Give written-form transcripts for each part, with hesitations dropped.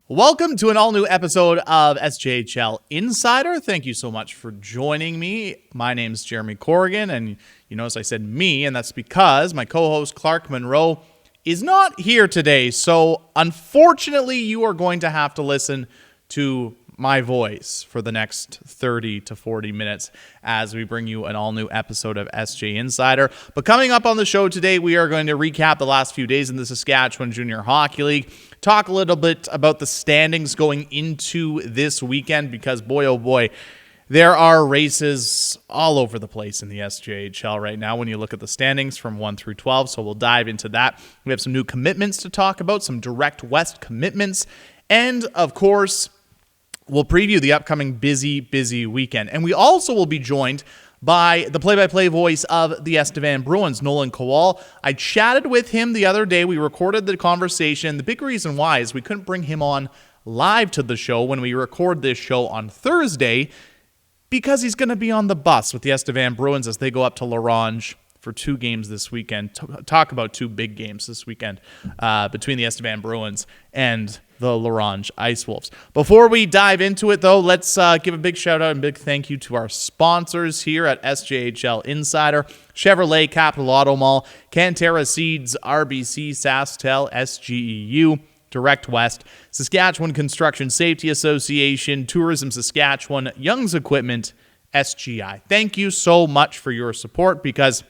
Welcome to an all-new episode of SJHL Insider. Thank you so much for joining me. My name's Jeromy Corrigan, and you notice I said me, and that's because my co-host Clark Monroe is not here today. So unfortunately, you are going to have to listen to my voice for the next 30 to 40 minutes as we bring you an all-new episode of SJ Insider. But coming up on the show today, we are going to recap the last few days in the Saskatchewan Junior Hockey League, talk a little bit about the standings going into this weekend, because boy, oh boy, there are races all over the place in the SJHL right now when you look at the standings from 1 through 12, so we'll dive into that. We have some new commitments to talk about, some direct West commitments, and of course, we'll preview the upcoming busy weekend. And we also will be joined by the play-by-play voice of the Estevan Bruins, Nolan Kowal. I chatted with him the other day. We recorded the conversation. The big reason why is we couldn't bring him on live to the show when we record this show on Thursday, because he's going to be on the bus with the Estevan Bruins as they go up to Ronge for 2 games this weekend. Talk about 2 big games this weekend between the Estevan Bruins and the Ronge Ice Wolves. Before we dive into it, though, let's give a big shout out and big thank you to our sponsors here at SJHL Insider: Chevrolet, Capital Auto Mall, Cantera Seeds, RBC, SaskTel, SGEU, Direct West, Saskatchewan Construction Safety Association, Tourism Saskatchewan, Young's Equipment, SGI. Thank you so much for your support, because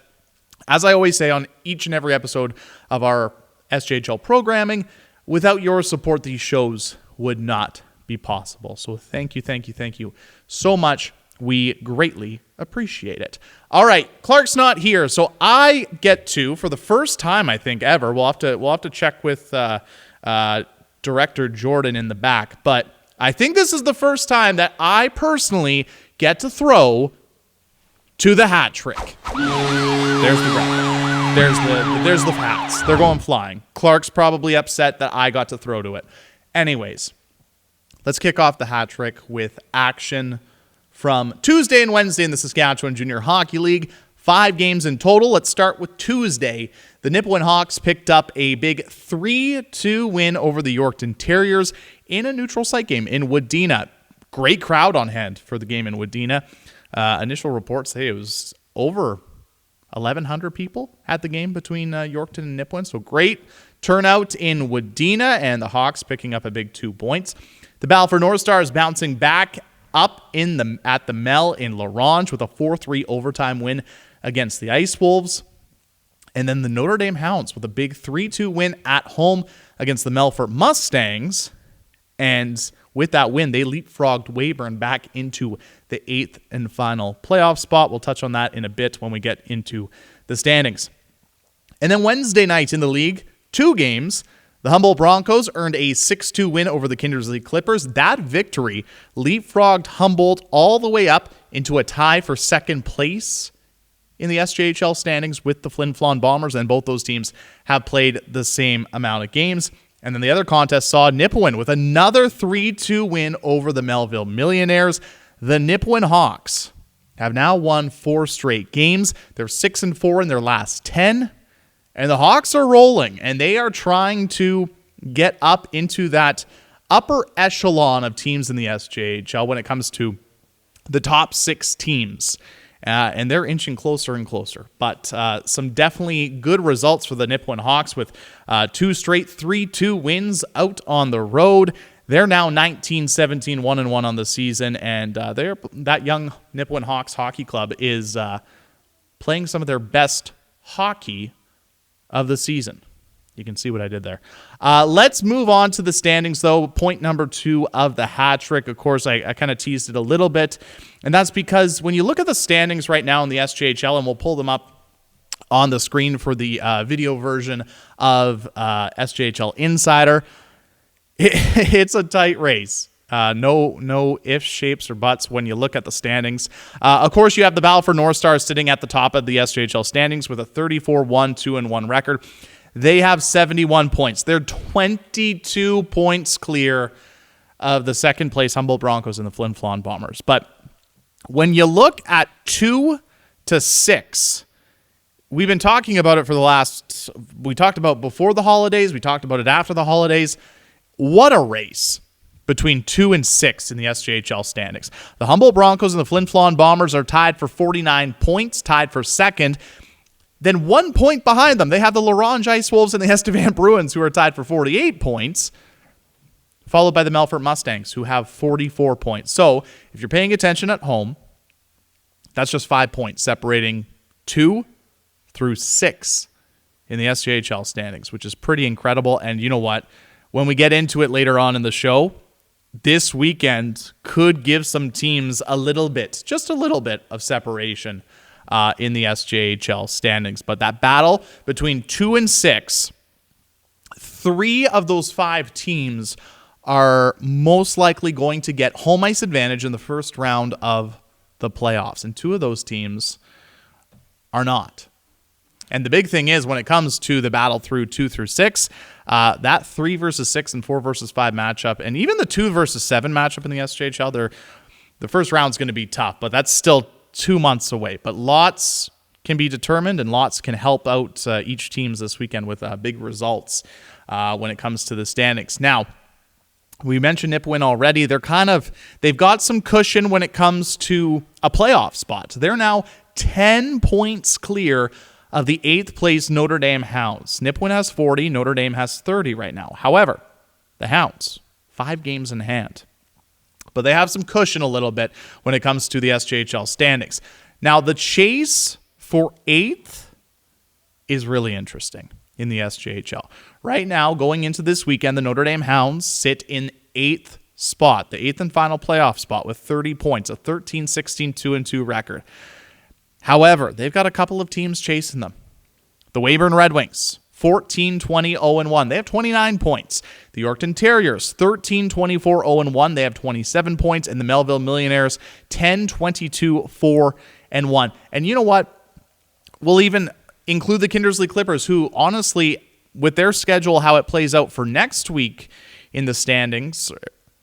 as I always say on each and every episode of our SJHL programming, without your support, these shows would not be possible. So thank you so much. We greatly appreciate it. All right, Clark's not here, so I get to, for the first time I think ever, we'll have to check with Director Jordan in the back, but I think this is the first time that I personally get to throw to the hat trick. There's the graphic. There's the hats. They're going flying. Clark's probably upset that I got to throw to it. Anyways, let's kick off the hat trick with action from Tuesday and Wednesday in the Saskatchewan Junior Hockey League. 5 games in total. Let's start with Tuesday. The Nipawin Hawks picked up a big 3-2 win over the Yorkton Terriers in a neutral site game in Wadena. Great crowd on hand for the game in Wadena. Initial reports say it was over 1,100 people at the game between Yorkton and Nipawin. So great turnout in Wadena, and the Hawks picking up a big 2 points. The Balfour North Stars bouncing back up at the Mel in La Ronge with a 4-3 overtime win against the Ice Wolves. And then the Notre Dame Hounds with a big 3-2 win at home against the Melfort Mustangs. And with that win, they leapfrogged Weyburn back into the 8th and final playoff spot. We'll touch on that in a bit when we get into the standings. And then Wednesday night in the league, 2 games. The Humboldt Broncos earned a 6-2 win over the Kindersley Clippers. That victory leapfrogged Humboldt all the way up into a tie for second place in the SJHL standings with the Flin Flon Bombers, and both those teams have played the same amount of games. And then the other contest saw Nipawin with another 3-2 win over the Melville Millionaires. The Nipawin Hawks have now won 4 straight games. They're 6-4 in their last 10. And the Hawks are rolling, and they are trying to get up into that upper echelon of teams in the SJHL when it comes to the top 6 teams. And they're inching closer and closer. But some definitely good results for the Nipawin Hawks with 2 straight 3-2 wins out on the road. They're now 19-17, 1-1 on the season. And that young Nipawin Hawks hockey club is playing some of their best hockey of the season. You can see what I did there. Let's move on to the standings, though. Point number 2 of the hat trick. Of course, I kind of teased it a little bit, and that's because when you look at the standings right now in the SJHL, and we'll pull them up on the screen for the video version of SJHL Insider, it's a tight race. No ifs, shapes, or buts when you look at the standings. Of course, you have the Balfour North Stars sitting at the top of the SJHL standings with a 34-1, 2-1 record. They have 71 points. They're 22 points clear of the second place Humboldt Broncos and the Flin Flon Bombers. But when you look at 2 to 6, we've been talking about it for the last, we talked about before the holidays, we talked about it after the holidays. What a race. between 2 and 6 in the SJHL standings. The Humboldt Broncos and the Flin Flon Bombers are tied for 49 points, tied for second. Then 1 point behind them, they have the Ronge Ice Wolves and the Estevan Bruins, who are tied for 48 points, followed by the Melfort Mustangs, who have 44 points. So if you're paying attention at home, that's just 5 points separating 2 through 6 in the SJHL standings, which is pretty incredible. And you know what? When we get into it later on in the show, this weekend could give some teams a little bit, just a little bit of separation in the SJHL standings. But that battle between 2 and 6, 3 of those 5 teams are most likely going to get home ice advantage in the first round of the playoffs. And 2 of those teams are not. And the big thing is when it comes to the battle through 2 through 6, that 3 versus 6 and 4 versus 5 matchup, and even the 2 versus 7 matchup in the SJHL, the first round's going to be tough, but that's still 2 months away. But lots can be determined, and lots can help out each teams this weekend with big results when it comes to the standings. Now, we mentioned Nipawin already. They've got some cushion when it comes to a playoff spot. They're now 10 points clear of the 8th place Notre Dame Hounds. Nipawin has 40, Notre Dame has 30 right now. However, the Hounds, 5 games in hand. But they have some cushion a little bit when it comes to the SJHL standings. Now, the chase for 8th is really interesting in the SJHL. Right now, going into this weekend, the Notre Dame Hounds sit in 8th spot, the 8th and final playoff spot with 30 points, a 13-16, 2-2 record. However, they've got a couple of teams chasing them. The Weyburn Red Wings, 14-20, 0-1. They have 29 points. The Yorkton Terriers, 13-24, 0-1. They have 27 points. And the Melville Millionaires, 10-22, 4-1. And you know what? We'll even include the Kindersley Clippers, who honestly, with their schedule, how it plays out for next week in the standings,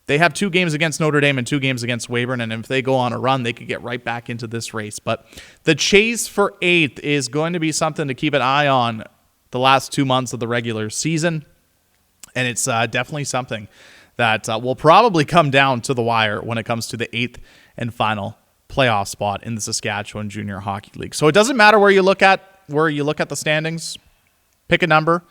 they have 2 games against Notre Dame and 2 games against Weyburn, and if they go on a run, they could get right back into this race. But the chase for 8th is going to be something to keep an eye on the last 2 months of the regular season, and it's definitely something that will probably come down to the wire when it comes to the 8th and final playoff spot in the Saskatchewan Junior Hockey League. So it doesn't matter where you look at the standings, pick a number.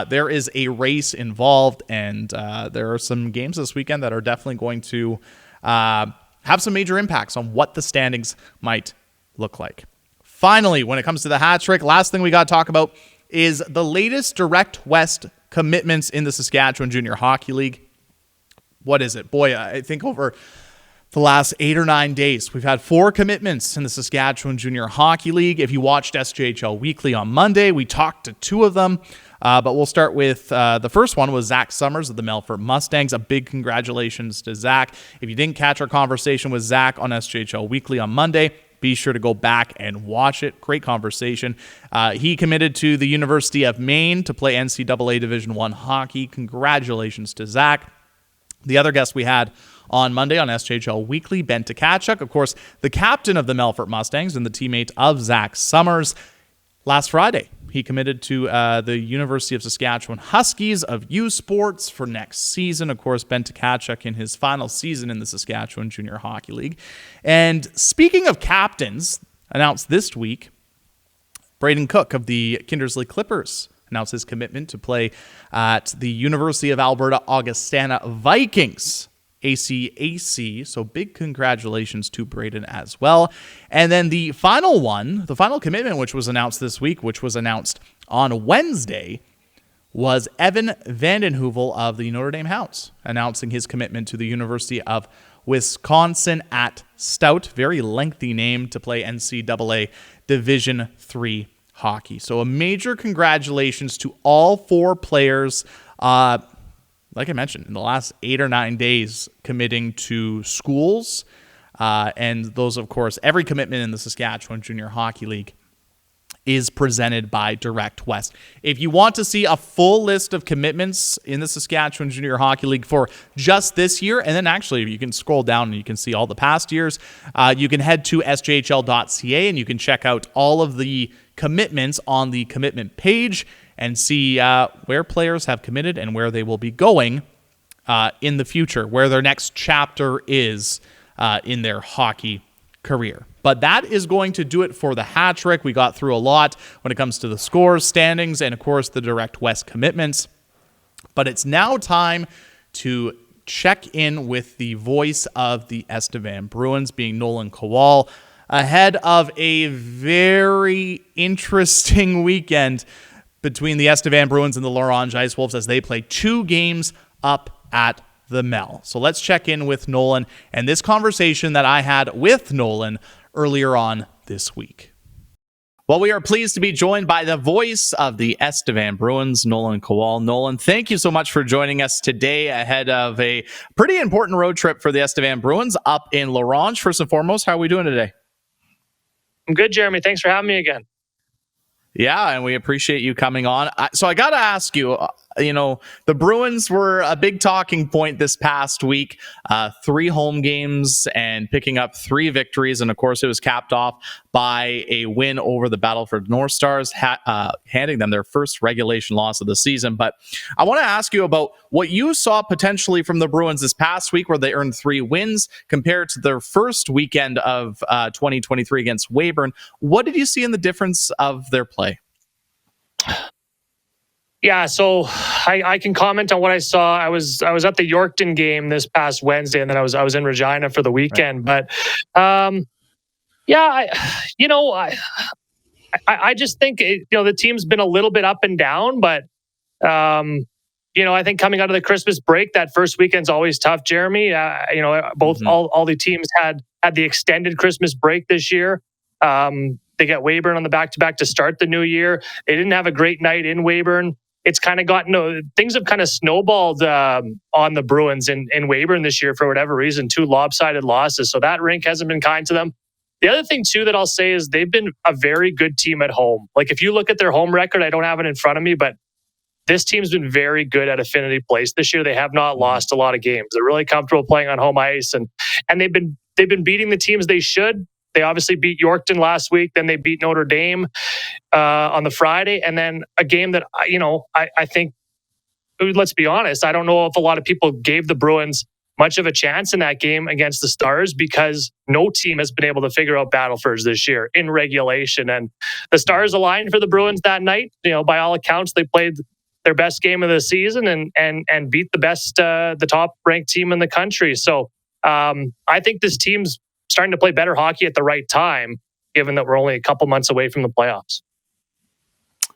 There is a race involved, and there are some games this weekend that are definitely going to have some major impacts on what the standings might look like. Finally, when it comes to the hat trick, last thing we got to talk about is the latest Direct West commitments in the Saskatchewan Junior Hockey League. What is it? Boy, I think over the last 8 or 9 days, we've had 4 commitments in the Saskatchewan Junior Hockey League. If you watched SJHL Weekly on Monday, we talked to 2 of them. But we'll start with the first one was Zach Summers of the Melfort Mustangs. A big congratulations to Zach. If you didn't catch our conversation with Zach on SJHL Weekly on Monday, be sure to go back and watch it. Great conversation. He committed to the University of Maine to play NCAA Division I hockey. Congratulations to Zach. The other guest we had on Monday on SJHL Weekly, Ben Tkachuk, of course, the captain of the Melfort Mustangs and the teammate of Zach Summers. Last Friday, he committed to the University of Saskatchewan Huskies of U Sports for next season. Of course, Ben Tkachuk in his final season in the Saskatchewan Junior Hockey League. And speaking of captains, announced this week, Braden Cook of the Kindersley Clippers announced his commitment to play at the University of Alberta Augustana Vikings, ACAC. So big congratulations to Braden as well. And then the final commitment, which was announced this week, which was announced on Wednesday, was Evan Vandenheuvel of the Notre Dame Hounds, announcing his commitment to the University of Wisconsin at Stout. Very lengthy name to play NCAA Division III hockey. So a major congratulations to all 4 players, like I mentioned, in the last 8 or 9 days committing to schools. And those, of course, every commitment in the Saskatchewan Junior Hockey League is presented by Direct West. If you want to see a full list of commitments in the Saskatchewan Junior Hockey League for just this year, and then actually you can scroll down and you can see all the past years, you can head to sjhl.ca and you can check out all of the commitments on the commitment page and see where players have committed and where they will be going in the future, where their next chapter is in their hockey career. But that is going to do it for the hat trick. We got through a lot when it comes to the scores, standings, and of course the direct West commitments. But it's now time to check in with the voice of the Estevan Bruins, being Nolan Kowal, ahead of a very interesting weekend between the Estevan Bruins and the Ronge Ice Wolves as they play 2 games up at the Mel. So let's check in with Nolan and this conversation that I had with Nolan earlier on this week. Well, we are pleased to be joined by the voice of the Estevan Bruins, Nolan Kowal. Nolan, thank you so much for joining us today ahead of a pretty important road trip for the Estevan Bruins up in La Ronge. First and foremost, how are we doing today? I'm good, Jeremy. Thanks for having me again. Yeah, and we appreciate you coming on. So I got to ask you, the Bruins were a big talking point this past week. 3 home games and picking up 3 victories. And of course, it was capped off by a win over the Battleford North Stars, handing them their first regulation loss of the season. But I want to ask you about what you saw potentially from the Bruins this past week, where they earned 3 wins compared to their first weekend of 2023 against Weyburn. What did you see in the difference of their play? Yeah, so I can comment on what I saw. I was at the Yorkton game this past Wednesday, and then I was in Regina for the weekend. Right. But I just think the team's been a little bit up and down. But I think coming out of the Christmas break, that first weekend's always tough, Jeremy. All the teams had the extended Christmas break this year. They got Weyburn on the back-to-back to start the new year. They didn't have a great night in Weyburn. It's kind of things have kind of snowballed on the Bruins in Weyburn this year for whatever reason. 2 lopsided losses. So that rink hasn't been kind to them. The other thing, too, that I'll say is they've been a very good team at home. Like, if you look at their home record, I don't have it in front of me, but this team's been very good at Affinity Place this year. They have not lost a lot of games. They're really comfortable playing on home ice, and they've been beating the teams they should. They obviously beat Yorkton last week. Then they beat Notre Dame on the Friday. And then a game that, I think, let's be honest, I don't know if a lot of people gave the Bruins much of a chance in that game against the Stars, because no team has been able to figure out Battlefords this year in regulation. And the Stars aligned for the Bruins that night. By all accounts, they played their best game of the season and beat the top ranked team in the country. So I think this team's starting to play better hockey at the right time, given that we're only a couple months away from the playoffs.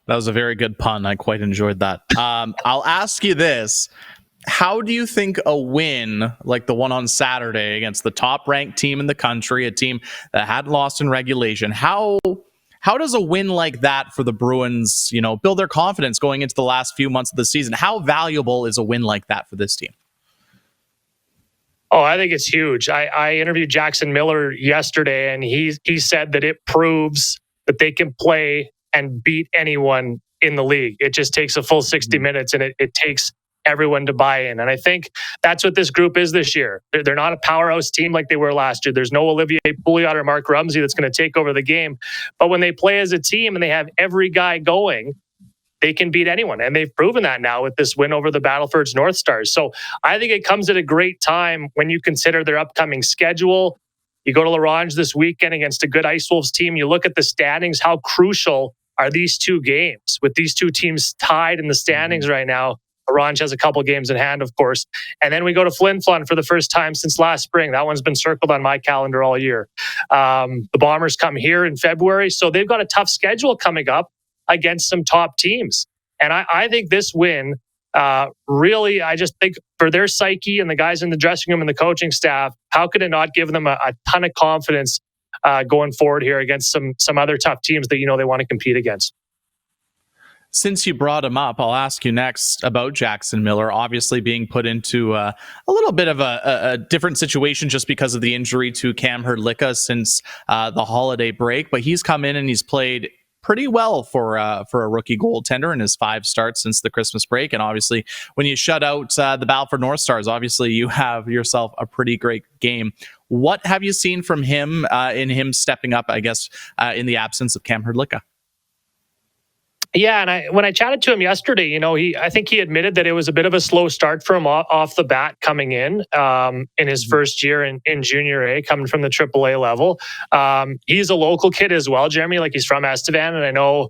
That was a very good pun. I quite enjoyed that. I'll ask you this. How do you think a win like the one on Saturday against the top-ranked team in the country, a team that hadn't lost in regulation, how does a win like that for the Bruins, build their confidence going into the last few months of the season? How valuable is a win like that for this team? Oh, I think it's huge. I interviewed Jackson Miller yesterday, and he said that it proves that they can play and beat anyone in the league. It just takes a full 60 minutes, and it takes everyone to buy in. And I think that's what this group is this year. They're not a powerhouse team like they were last year. There's no Olivier Pouliot or Mark Rumsey that's going to take over the game. But when they play as a team and they have every guy going, they can beat anyone. And they've proven that now with this win over the Battlefords North Stars. So I think it comes at a great time when you consider their upcoming schedule. You go to La Ronge this weekend against a good Ice Wolves team. You look at the standings. How crucial are these 2 games? With these 2 teams tied in the standings right now, La Ronge has a couple games in hand, of course. And then we go to Flin Flon for the first time since last spring. That one's been circled on my calendar all year. The Bombers come here in February. So they've got a tough schedule coming up against some top teams. And I think this win, really, I just think for their psyche and the guys in the dressing room and the coaching staff, how could it not give them a ton of confidence going forward here against some other tough teams that they want to compete against? Since you brought him up, I'll ask you next about Jackson Miller, obviously being put into a little bit of a different situation just because of the injury to Cam Hrdlicka since the holiday break. But he's come in and he's played pretty well for a rookie goaltender in his 5 starts since the Christmas break. And obviously, when you shut out the Battleford North Stars, obviously you have yourself a pretty great game. What have you seen from him in him stepping up, I guess, in the absence of Cam Hrdlicka? Yeah, and when I chatted to him yesterday, I think he admitted that it was a bit of a slow start for him off the bat coming in his first year in Junior A, coming from the AAA level. He's a local kid as well, Jeromy. Like, he's from Estevan, and I know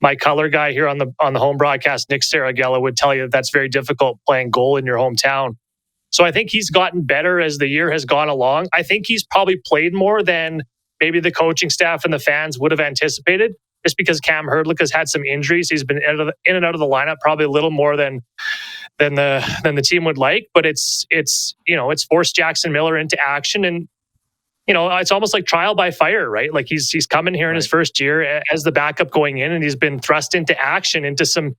my color guy here on the home broadcast, Nick Saragella, would tell you that that's very difficult playing goal in your hometown. So I think he's gotten better as the year has gone along. I think he's probably played more than maybe the coaching staff and the fans would have anticipated, just because Cam Herdlick has had some injuries. He's been in and out of the lineup probably a little more than the team would like. But it's forced Jackson Miller into action, and it's almost like trial by fire, right? Like, he's coming here in his first year as the backup going in, and he's been thrust into action into some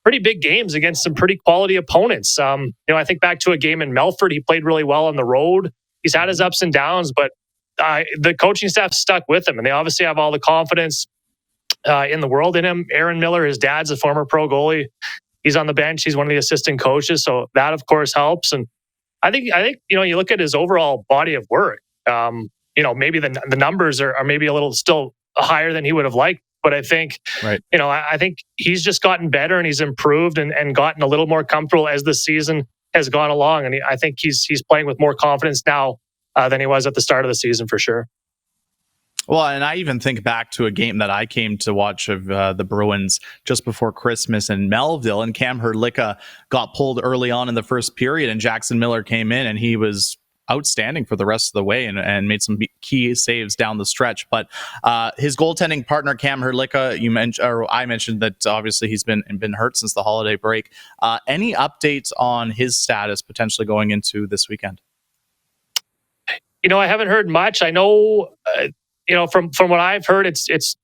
pretty big games against some pretty quality opponents. I think back to a game in Melfort. He played really well on the road. He's had his ups and downs, but the coaching staff stuck with him, and they obviously have all the confidence in the world in him. Aaron Miller, his dad's a former pro goalie. He's on the bench. He's one of the assistant coaches, so that of course helps. And I think you look at his overall body of work. Maybe the numbers are maybe a little still higher than he would have liked. But I think, I think he's just gotten better, and he's improved and gotten a little more comfortable as the season has gone along. And I think he's playing with more confidence now than he was at the start of the season, for sure. Well, and I even think back to a game that I came to watch of the Bruins just before Christmas in Melville, and Cam Herdlicka got pulled early on in the first period, and Jackson Miller came in, and he was outstanding for the rest of the way and made some key saves down the stretch. But his goaltending partner, Cam Herdlicka, I mentioned that obviously he's been hurt since the holiday break. Any updates on his status potentially going into this weekend? I haven't heard much. I know, from what I've heard, it's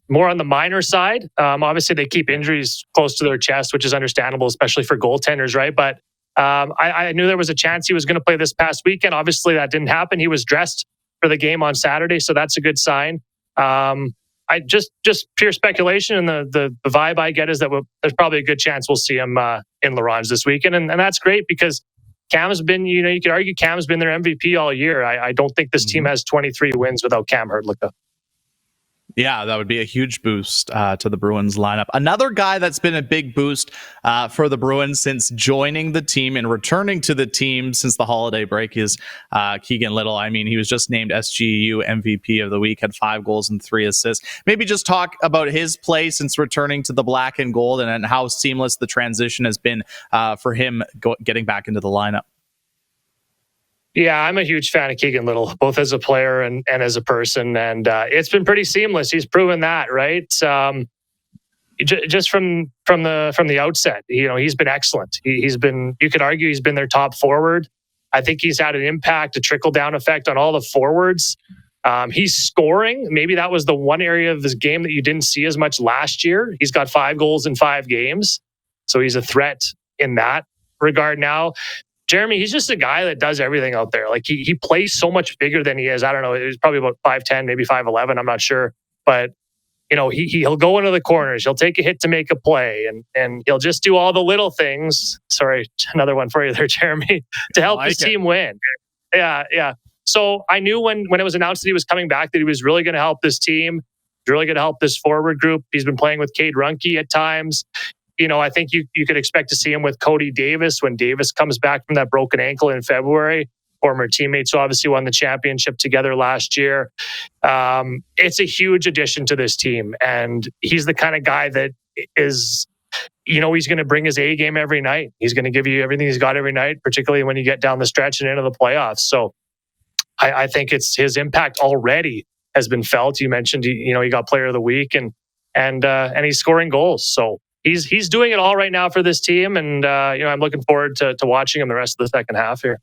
more on the minor side. Obviously, they keep injuries close to their chest, which is understandable, especially for goaltenders, right? But I knew there was a chance he was going to play this past weekend. Obviously, that didn't happen. He was dressed for the game on Saturday, so that's a good sign. I just pure speculation, and the vibe I get is that there's probably a good chance we'll see him in Ronge this weekend, and that's great because Cam's been, you could argue Cam's been their MVP all year. I don't think this team has 23 wins without Cam Herdlicka. Yeah, that would be a huge boost to the Bruins lineup. Another guy that's been a big boost for the Bruins since joining the team and returning to the team since the holiday break is Keegan Little. I mean, he was just named SGU MVP of the week, had 5 goals and 3 assists. Maybe just talk about his play since returning to the black and gold and how seamless the transition has been for him getting back into the lineup. Yeah, I'm a huge fan of Keegan Little, both as a player and as a person. And it's been pretty seamless. He's proven that, right? Just from the outset, he's been excellent. He's been, you could argue he's been their top forward. I think he's had an impact, a trickle-down effect on all the forwards. He's scoring. Maybe that was the one area of this game that you didn't see as much last year. He's got 5 goals in 5 games. So he's a threat in that regard now. Jeromy, he's just a guy that does everything out there. Like he plays so much bigger than he is. I don't know. He's probably about 5'10", maybe 5'11". I'm not sure. But, he'll go into the corners. He'll take a hit to make a play. And he'll just do all the little things. Sorry, another one for you there, Jeromy, to help his team win. Yeah. So I knew when it was announced that he was coming back that he was really going to help this team, really going to help this forward group. He's been playing with Cade Runke at times. I think you could expect to see him with Cody Davis when Davis comes back from that broken ankle in February. Former teammates who obviously won the championship together last year. It's a huge addition to this team. And he's the kind of guy that is, he's going to bring his A game every night. He's going to give you everything he's got every night, particularly when you get down the stretch and into the playoffs. So I think it's his impact already has been felt. You mentioned, he got player of the week and he's scoring goals. So He's doing it all right now for this team, and I'm looking forward to watching him the rest of the second half here.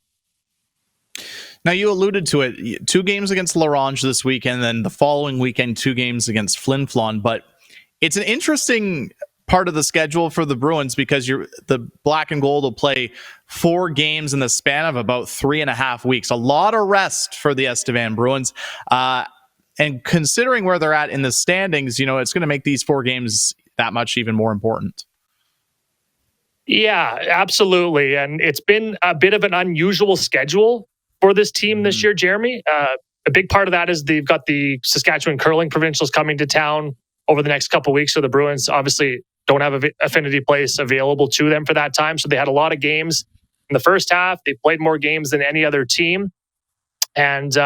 Now, you alluded to it, 2 games against Ronge this weekend, then the following weekend, 2 games against Flin Flon. But it's an interesting part of the schedule for the Bruins because the black and gold will play 4 games in the span of about 3.5 weeks. A lot of rest for the Estevan Bruins. And considering where they're at in the standings, it's going to make these 4 games that much even more important. Yeah, absolutely. And it's been a bit of an unusual schedule for this team this year, Jeromy. A big part of that is they've got the Saskatchewan Curling Provincials coming to town over the next couple of weeks. So the Bruins obviously don't have Affinity Place available to them for that time. So they had a lot of games in the first half. They played more games than any other team. And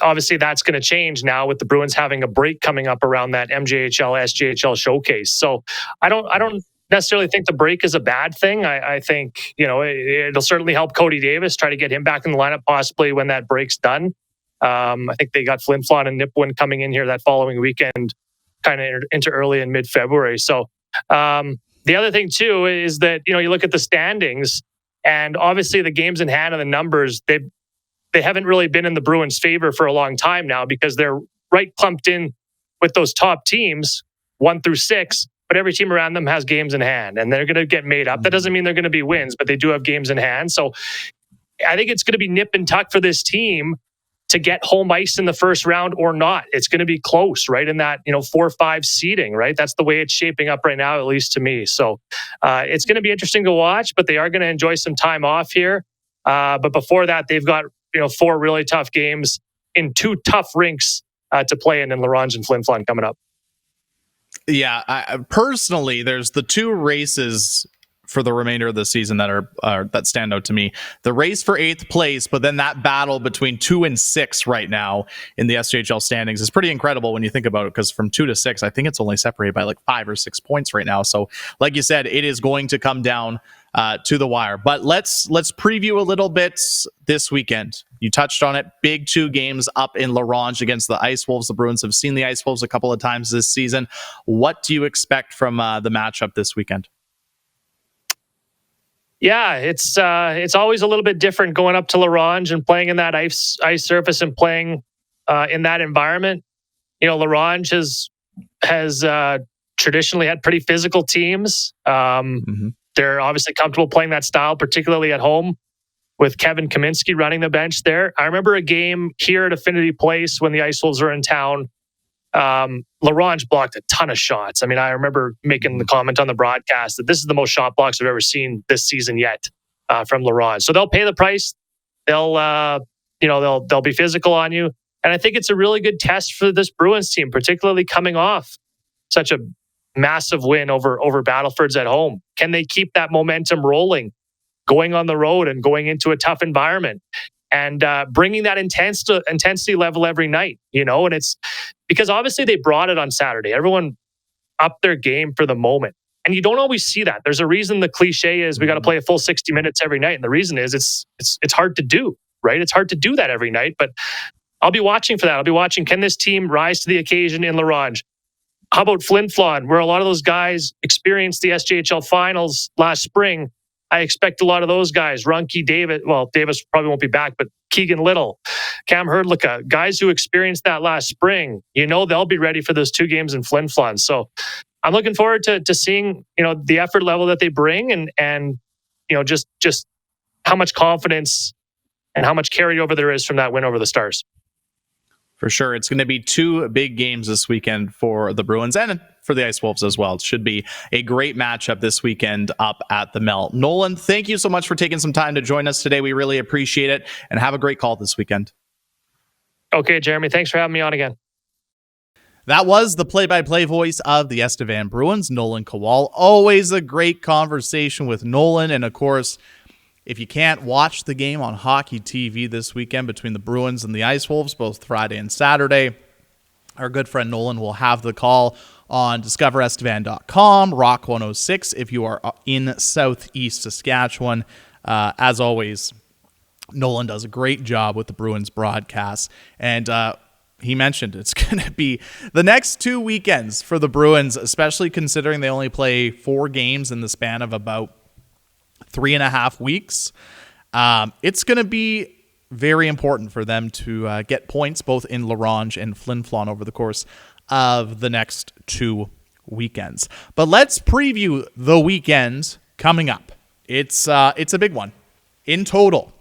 obviously that's going to change now with the Bruins having a break coming up around that MJHL, SJHL showcase. So I don't necessarily think the break is a bad thing. I think, it'll certainly help Cody Davis, try to get him back in the lineup possibly when that break's done. I think they got Flin Flon and Nipawin coming in here that following weekend, kind of into early and mid-February. So the other thing too is that, you look at the standings and obviously the games in hand and the numbers, they haven't really been in the Bruins' favor for a long time now because they're right clumped in with those top teams, 1 through 6, but every team around them has games in hand and they're going to get made up. That doesn't mean they're going to be wins, but they do have games in hand. So I think it's going to be nip and tuck for this team to get home ice in the first round or not. It's going to be close, right? In that, 4-5 seeding, right? That's the way it's shaping up right now, at least to me. So it's going to be interesting to watch, but they are going to enjoy some time off here. But before that, they've got 4 really tough games in 2 tough rinks to play in La Ronge and Flin Flon coming up. Yeah, I personally, there's the 2 races for the remainder of the season that stand out to me. The race for 8th place, but then that battle between 2 and 6 right now in the SJHL standings is pretty incredible when you think about it, because from 2 to 6, I think it's only separated by like 5 or 6 points right now. So like you said, it is going to come down to the wire. But let's preview a little bit this weekend. You touched on it. Big 2 games up in La Ronge against the Ice Wolves. The Bruins have seen the Ice Wolves a couple of times this season. What do you expect from the matchup this weekend? Yeah, it's always a little bit different going up to La Ronge and playing in that ice surface and playing in that environment. La Ronge has traditionally had pretty physical teams. They're obviously comfortable playing that style, particularly at home with Kevin Kaminski running the bench there. I remember a game here at Affinity Place when the Ice Wolves were in town. La Ronge blocked a ton of shots. I mean, I remember making the comment on the broadcast that this is the most shot blocks I've ever seen this season yet from La Ronge. So they'll pay the price. They'll be physical on you. And I think it's a really good test for this Bruins team, particularly coming off such a massive win over Battleford's at home. Can they keep that momentum rolling, going on the road and going into a tough environment and bringing that intensity level every night, and it's because obviously they brought it on Saturday. Everyone upped their game for the moment. And you don't always see that. There's a reason the cliche is we got to play a full 60 minutes every night. And the reason is it's hard to do, right? It's hard to do that every night, but I'll be watching for that. I'll be watching, can this team rise to the occasion in La Ronge? How about Flin Flon, where a lot of those guys experienced the SJHL finals last spring? I expect a lot of those guys, Ronge, Davis probably won't be back, but Keegan Little, Cam Herdlicka, guys who experienced that last spring, they'll be ready for those 2 games in Flin Flon. So I'm looking forward to seeing, the effort level that they bring and just how much confidence and how much carryover there is from that win over the Stars. For sure. It's going to be 2 big games this weekend for the Bruins and for the Ice Wolves as well. It should be a great matchup this weekend up at the Mel. Nolan, thank you so much for taking some time to join us today. We really appreciate it, and have a great call this weekend. Okay, Jeremy. Thanks for having me on again. That was the play-by-play voice of the Estevan Bruins, Nolan Kowal. Always a great conversation with Nolan, and of course, if you can't watch the game on Hockey TV this weekend between the Bruins and the Ice Wolves, both Friday and Saturday, our good friend Nolan will have the call on discoverestevan.com, Rock 106 if you are in southeast Saskatchewan. As always, Nolan does a great job with the Bruins broadcast, and he mentioned it's going to be the next 2 weekends for the Bruins, especially considering they only play 4 games in the span of about 3.5 weeks. It's going to be very important for them to get points both in La Ronge and Flin Flon over the course of the next 2 weekends. But let's preview the weekend coming up. It's a big one. In total,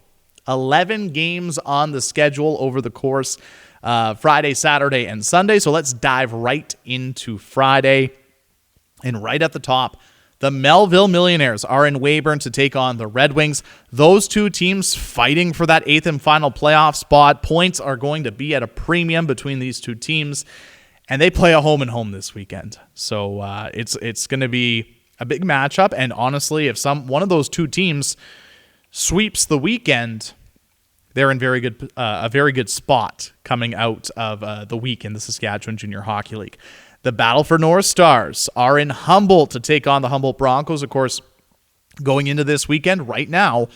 11 games on the schedule over the course Friday, Saturday, and Sunday. So let's dive right into Friday. And right at the top, the Melville Millionaires are in Weyburn to take on the Red Wings. Those 2 teams fighting for that 8th and final playoff spot. Points are going to be at a premium between these 2 teams. and they play a home and home this weekend. So it's going to be a big matchup. And honestly, if one of those two teams sweeps the weekend, they're in a very good spot coming out of the week in the Saskatchewan Junior Hockey League. The Battleford North Stars are in Humboldt to take on the Humboldt Broncos. Of course, going into this weekend right now,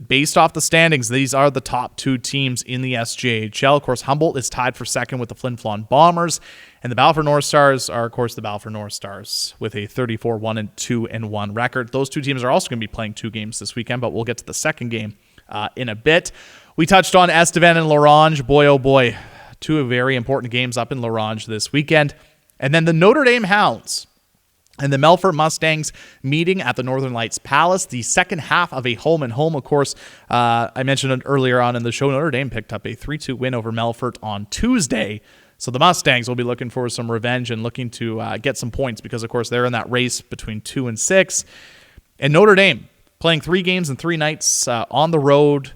based off the standings, these are the top two teams in the SJHL. Of course, Humboldt is tied for second with the Flin Flon Bombers, and the Battleford North Stars are, of course, the Battleford North Stars with a 34-1-2-1 record. Those two teams are also going to be playing 2 games this weekend, but we'll get to the second game in a bit. We touched on Estevan and Ronge. Boy, oh boy, 2 very important games up in Ronge this weekend. And then the Notre Dame Hounds and the Melfort Mustangs meeting at the Northern Lights Palace. The second half of a home and home, of course. I mentioned it earlier on in the show. Notre Dame picked up a 3-2 win over Melfort on Tuesday. So the Mustangs will be looking for some revenge and looking to get some points because, of course, they're in that race between 2 and 6. And Notre Dame playing 3 games and 3 nights on the road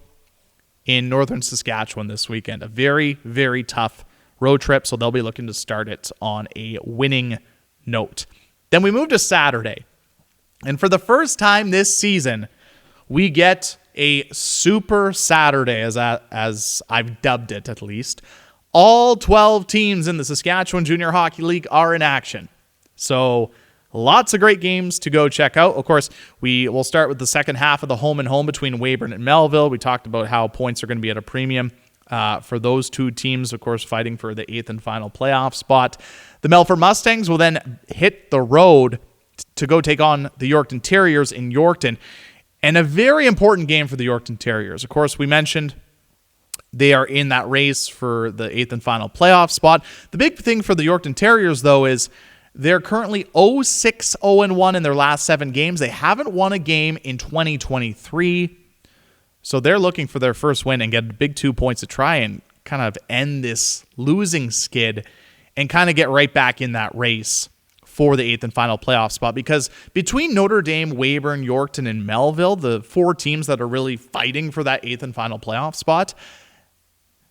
in northern Saskatchewan this weekend. A very, very tough road trip, so they'll be looking to start it on a winning note. Then we move to Saturday, and for the first time this season, we get a Super Saturday, as I've dubbed it at least. All 12 teams in the Saskatchewan Junior Hockey League are in action, so lots of great games to go check out. Of course, we will start with the second half of the home and home between Weyburn and Melville. We talked about how points are going to be at a premium for those two teams, of course, fighting for the 8th and final playoff spot. The Melfort Mustangs will then hit the road to go take on the Yorkton Terriers in Yorkton, and a very important game for the Yorkton Terriers. Of course, we mentioned they are in that race for the 8th and final playoff spot. The big thing for the Yorkton Terriers, though, is they're currently 0-6-0-1 in their last 7 games. They haven't won a game in 2023. So they're looking for their first win and get a big 2 points to try and kind of end this losing skid and kind of get right back in that race for the 8th and final playoff spot. Because between Notre Dame, Weyburn, Yorkton, and Melville, the 4 teams that are really fighting for that 8th and final playoff spot,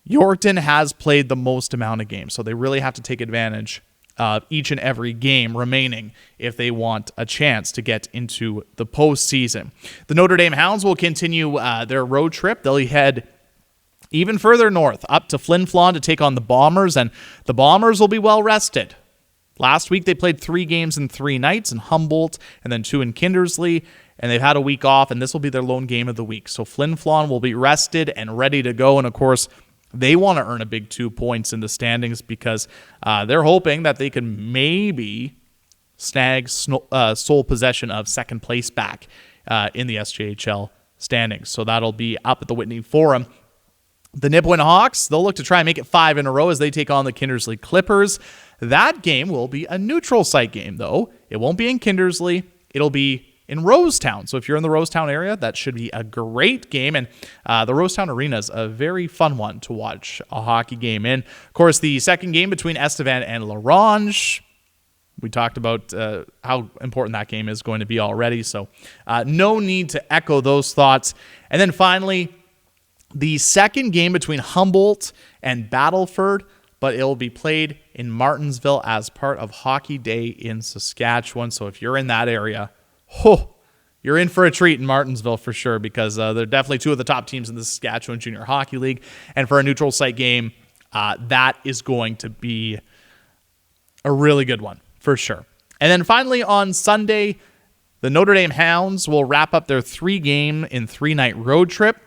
Yorkton has played the most amount of games. So they really have to take advantage each and every game remaining if they want a chance to get into the postseason. The Notre Dame Hounds will continue their road trip. They'll head even further north up to Flin Flon to take on the Bombers, and the Bombers will be well rested. Last week they played 3 games and 3 nights in Humboldt and then 2 in Kindersley, and they've had a week off, and this will be their lone game of the week. So Flin Flon will be rested and ready to go, and of course they want to earn a big 2 points in the standings because they're hoping that they can maybe snag sole possession of second place back in the SJHL standings. So that'll be up at the Whitney Forum. The Nipawin Hawks, they'll look to try and make it 5 in a row as they take on the Kindersley Clippers. That game will be a neutral site game, though. It won't be in Kindersley. It'll be in Rosetown. So if you're in the Rosetown area, that should be a great game. And the Rosetown Arena is a very fun one to watch a hockey game in. Of course, the second game between Estevan and Ronge, we talked about how important that game is going to be already. So no need to echo those thoughts. And then finally, the second game between Humboldt and Battleford, but it will be played in Martinsville as part of Hockey Day in Saskatchewan. So if you're in that area, you're in for a treat in Martinsville for sure, because they're definitely 2 of the top teams in the Saskatchewan Junior Hockey League. And for a neutral site game, that is going to be a really good one for sure. And then finally on Sunday, the Notre Dame Hounds will wrap up their 3-game and 3-night road trip.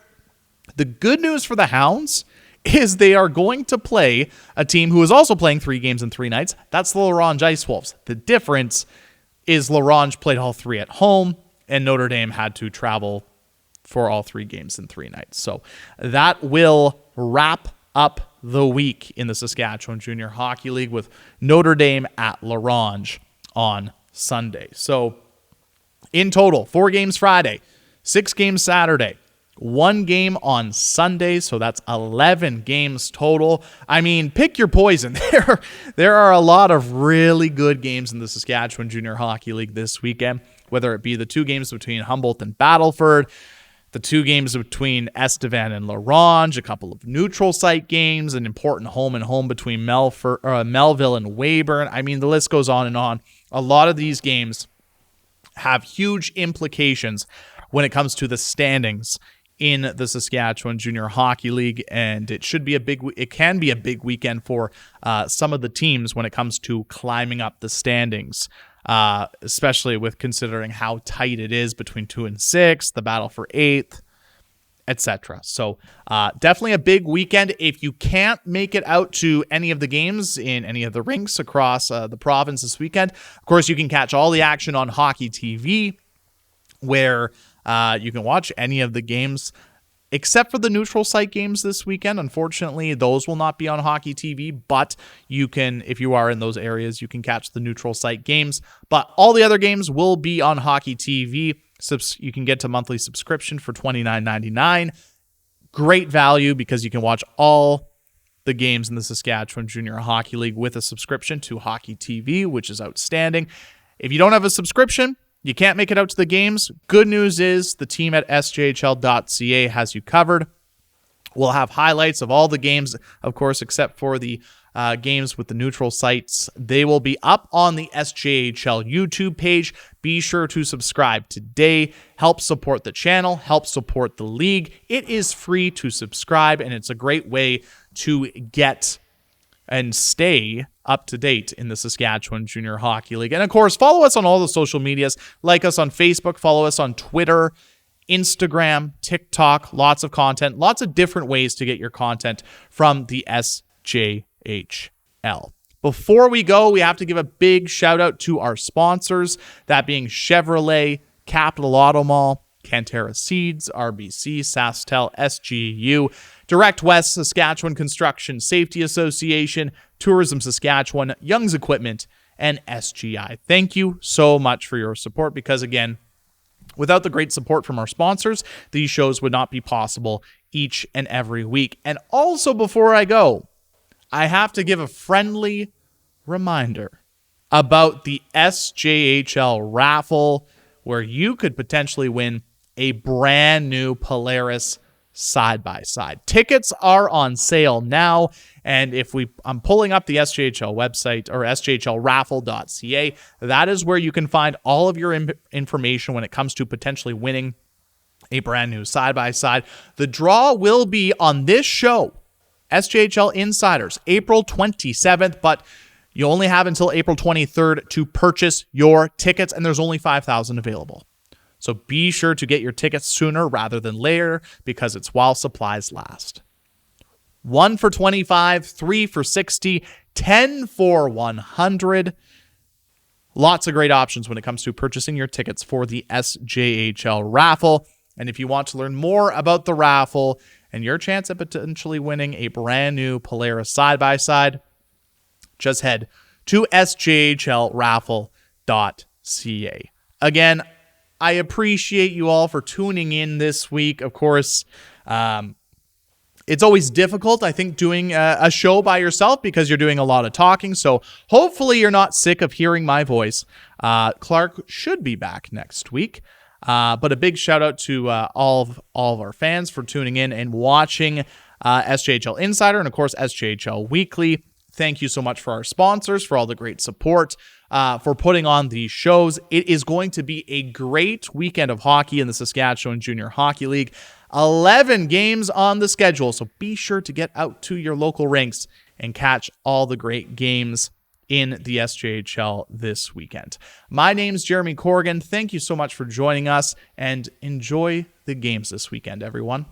The good news for the Hounds is they are going to play a team who is also playing 3 games and 3 nights. That's the Ronge Ice Wolves. The difference is Ronge played all 3 at home, and Notre Dame had to travel for all 3 games and 3 nights. So that will wrap up the week in the Saskatchewan Junior Hockey League with Notre Dame at Ronge on Sunday. So in total, 4 games Friday, 6 games Saturday, 1 game on Sunday, so that's 11 games total. I mean, pick your poison. There are a lot of really good games in the Saskatchewan Junior Hockey League this weekend, whether it be the 2 games between Humboldt and Battleford, the 2 games between Estevan and Ronge, a couple of neutral site games, an important home between Melville and Weyburn. I mean, the list goes on and on. A lot of these games have huge implications when it comes to the standings in the Saskatchewan Junior Hockey League, and it can be a big weekend for some of the teams when it comes to climbing up the standings, especially with considering how tight it is between 2 and 6, the battle for 8th, etc. So definitely a big weekend. If you can't make it out to any of the games in any of the rinks across the province this weekend, of course, you can catch all the action on Hockey TV, where you can watch any of the games except for the neutral site games this weekend. Unfortunately, those will not be on Hockey TV, but you can, if you are in those areas, you can catch the neutral site games. But all the other games will be on Hockey TV. You can get to monthly subscription for $29.99. Great value because you can watch all the games in the Saskatchewan Junior Hockey League with a subscription to Hockey TV, which is outstanding. If you don't have a subscription, you can't make it out to the games. Good news is the team at SJHL.ca has you covered. We'll have highlights of all the games, of course, except for the games with the neutral sites. They will be up on the SJHL YouTube page. Be sure to subscribe today. Help support the channel. Help support the league. It is free to subscribe, and it's a great way to get and stay up to date in the Saskatchewan Junior Hockey League. And of course, follow us on all the social medias. Like us on Facebook, follow us on Twitter, Instagram, TikTok, lots of content, lots of different ways to get your content from the SJHL. Before we go, we have to give a big shout out to our sponsors, that being Chevrolet, Capital Auto Mall, Cantera Seeds, RBC, SaskTel, SGU, Direct West, Saskatchewan Construction Safety Association, Tourism Saskatchewan, Young's Equipment, and SGI. Thank you so much for your support because, again, without the great support from our sponsors, these shows would not be possible each and every week. And also, before I go, I have to give a friendly reminder about the SJHL raffle, where you could potentially win a brand new Polaris side-by-side. Tickets are on sale now, and I'm pulling up the SJHL website, or sjhlraffle.ca. That is where you can find all of your information when it comes to potentially winning a brand new side-by-side. The draw will be on this show, SJHL Insiders, April 27th, but you only have until April 23rd to purchase your tickets, and there's only 5,000 available. So be sure to get your tickets sooner rather than later because it's while supplies last. 1 for $25, 3 for $60, 10 for $100. Lots of great options when it comes to purchasing your tickets for the SJHL raffle. And if you want to learn more about the raffle and your chance at potentially winning a brand new Polaris side-by-side, just head to sjhlraffle.ca. Again, I appreciate you all for tuning in this week. Of course, it's always difficult, I think, doing a show by yourself because you're doing a lot of talking. So hopefully you're not sick of hearing my voice. Clark should be back next week. But a big shout out to all of our fans for tuning in and watching SJHL Insider and, of course, SJHL Weekly. Thank you so much for our sponsors, for all the great support, for putting on these shows. It is going to be a great weekend of hockey in the Saskatchewan Junior Hockey League. 11 games on the schedule, so be sure to get out to your local rinks and catch all the great games in the SJHL this weekend. My name's Jeromy Corrigan. Thank you so much for joining us, and enjoy the games this weekend, everyone.